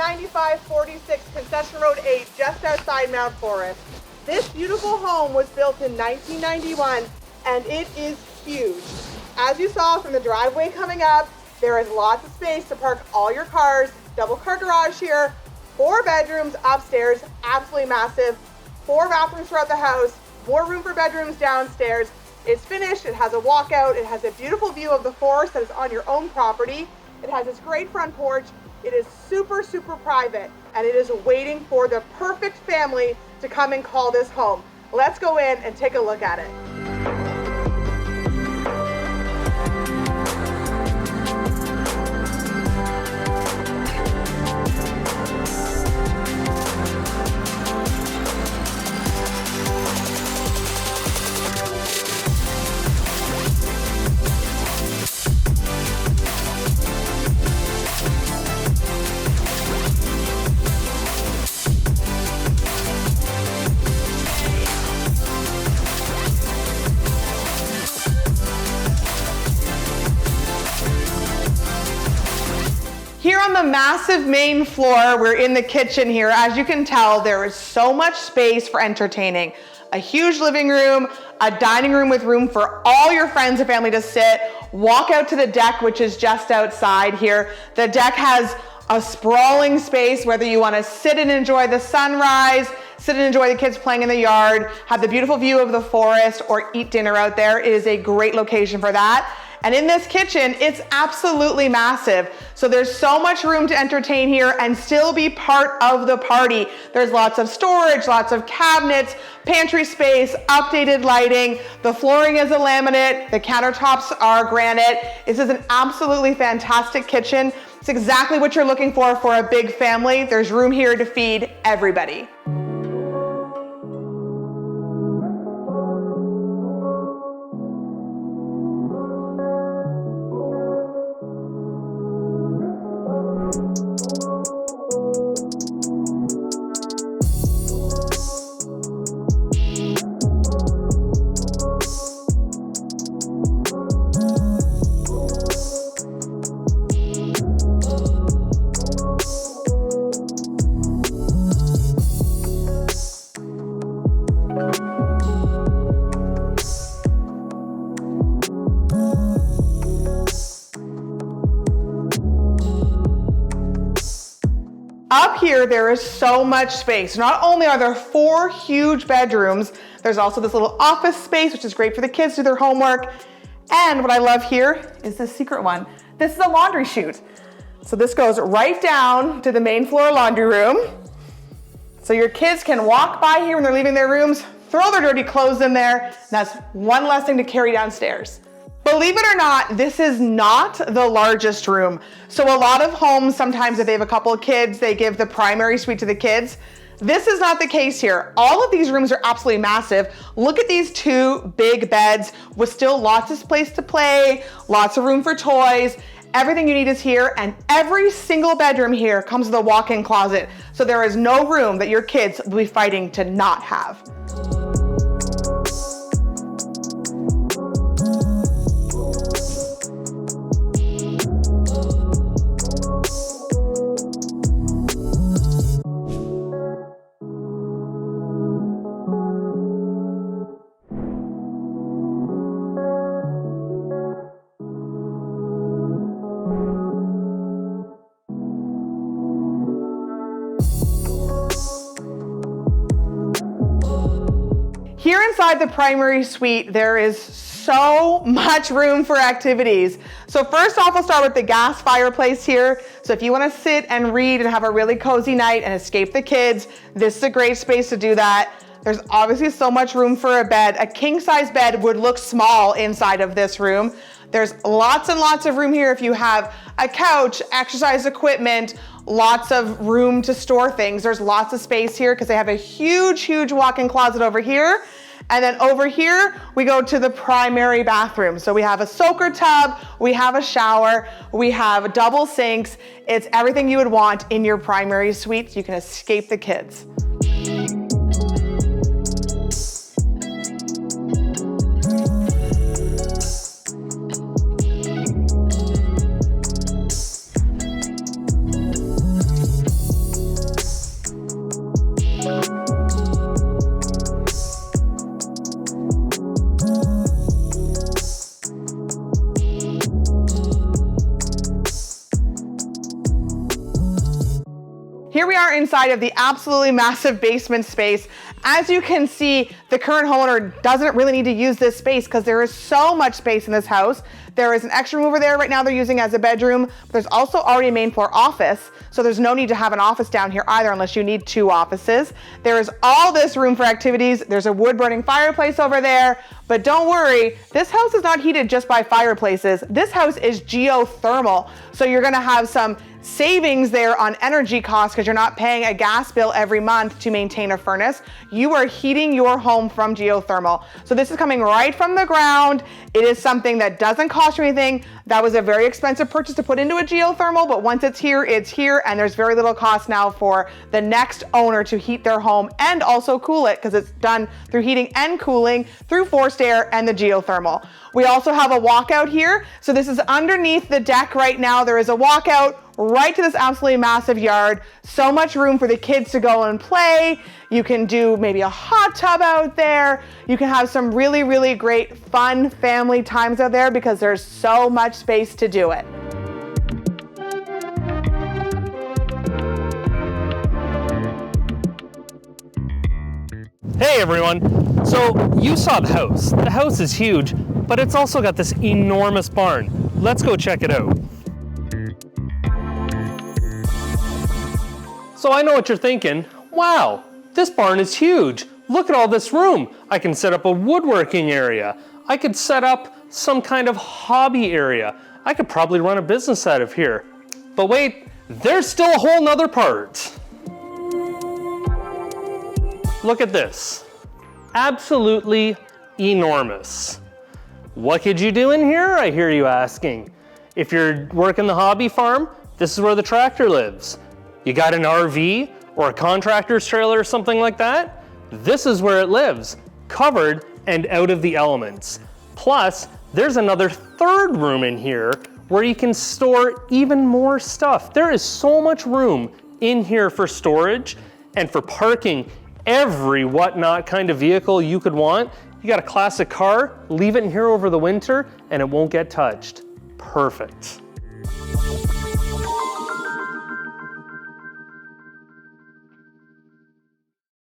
9546 Concession Road 8, just outside Mount Forest. This beautiful home was built in 1991 and it is huge. As you saw from the driveway coming up, there is lots of space to park all your cars, double car garage here, 4 bedrooms upstairs, absolutely massive, 4 bathrooms throughout the house, more room for bedrooms downstairs. It's finished, it has a walkout, it has a beautiful view of the forest that is on your own property. It has this great front porch. It is super, super private, and it is waiting for the perfect family to come and call this home. Let's go in and take a look at it. Here on the massive main floor, we're in the kitchen here. As you can tell, there is so much space for entertaining. A huge living room, a dining room with room for all your friends and family to sit. Walk out to the deck, which is just outside here. The deck has a sprawling space, whether you want to sit and enjoy the sunrise, sit and enjoy the kids playing in the yard, have the beautiful view of the forest, or eat dinner out there. It is a great location for that. And in this kitchen, it's absolutely massive. So there's so much room to entertain here and still be part of the party. There's lots of storage, lots of cabinets, pantry space, updated lighting. The flooring is a laminate. The countertops are granite. This is an absolutely fantastic kitchen. It's exactly what you're looking for a big family. There's room here to feed everybody. Up here, there is so much space. Not only are there 4 huge bedrooms, there's also this little office space, which is great for the kids to do their homework. And what I love here is this secret one. This is a laundry chute. So this goes right down to the main floor laundry room. So your kids can walk by here when they're leaving their rooms, throw their dirty clothes in there, and that's one less thing to carry downstairs. Believe it or not, this is not the largest room. So a lot of homes, sometimes if they have a couple of kids, they give the primary suite to the kids. This is not the case here. All of these rooms are absolutely massive. Look at these 2 big beds with still lots of space to play, lots of room for toys. Everything you need is here, and every single bedroom here comes with a walk-in closet. So there is no room that your kids will be fighting to not have. Here inside the primary suite, there is so much room for activities. So first off, we'll start with the gas fireplace here. So if you want to sit and read and have a really cozy night and escape the kids, this is a great space to do that. There's obviously so much room for a bed. A king-size bed would look small inside of this room. There's lots and lots of room here if you have a couch, exercise equipment, lots of room to store things. There's lots of space here because they have a huge, huge walk-in closet over here. And then over here, we go to the primary bathroom. So we have a soaker tub, we have a shower, we have double sinks. It's everything you would want in your primary suite so you can escape the kids. Here we are inside of the absolutely massive basement space. As you can see, the current homeowner doesn't really need to use this space because there is so much space in this house. There is an extra room over there right now they're using as a bedroom, but there's also already a main floor office, so there's no need to have an office down here either unless you need 2 offices. There is all this room for activities. There's a wood burning fireplace over there, but don't worry, this house is not heated just by fireplaces. This house is geothermal, so you're gonna have some savings there on energy costs because you're not paying a gas bill every month to maintain a furnace. You are heating your home from geothermal. So this is coming right from the ground. It is something that doesn't cost you anything. That was a very expensive purchase to put into a geothermal, but once it's here, and there's very little cost now for the next owner to heat their home and also cool it because it's done through heating and cooling through forced air and the geothermal. We also have a walkout here. So this is underneath the deck right now. There is a walkout right to this absolutely massive yard. So much room for the kids to go and play. You can do maybe a hot tub out there. You can have some really, really great fun family times out there because there's so much space to do it. Hey everyone! So you saw the house. The house is huge, but it's also got this enormous barn. Let's go check it out. So I know what you're thinking. Wow, this barn is huge. Look at all this room. I can set up a woodworking area. I could set up some kind of hobby area. I could probably run a business out of here. But wait, there's still a whole nother part. Look at this. Absolutely enormous. What could you do in here, I hear you asking? If you're working the hobby farm, this is where the tractor lives. You got an RV or a contractor's trailer or something like that? This is where it lives, covered and out of the elements. Plus, there's another third room in here where you can store even more stuff. There is so much room in here for storage and for parking every whatnot kind of vehicle you could want. You got a classic car, leave it in here over the winter and it won't get touched. Perfect.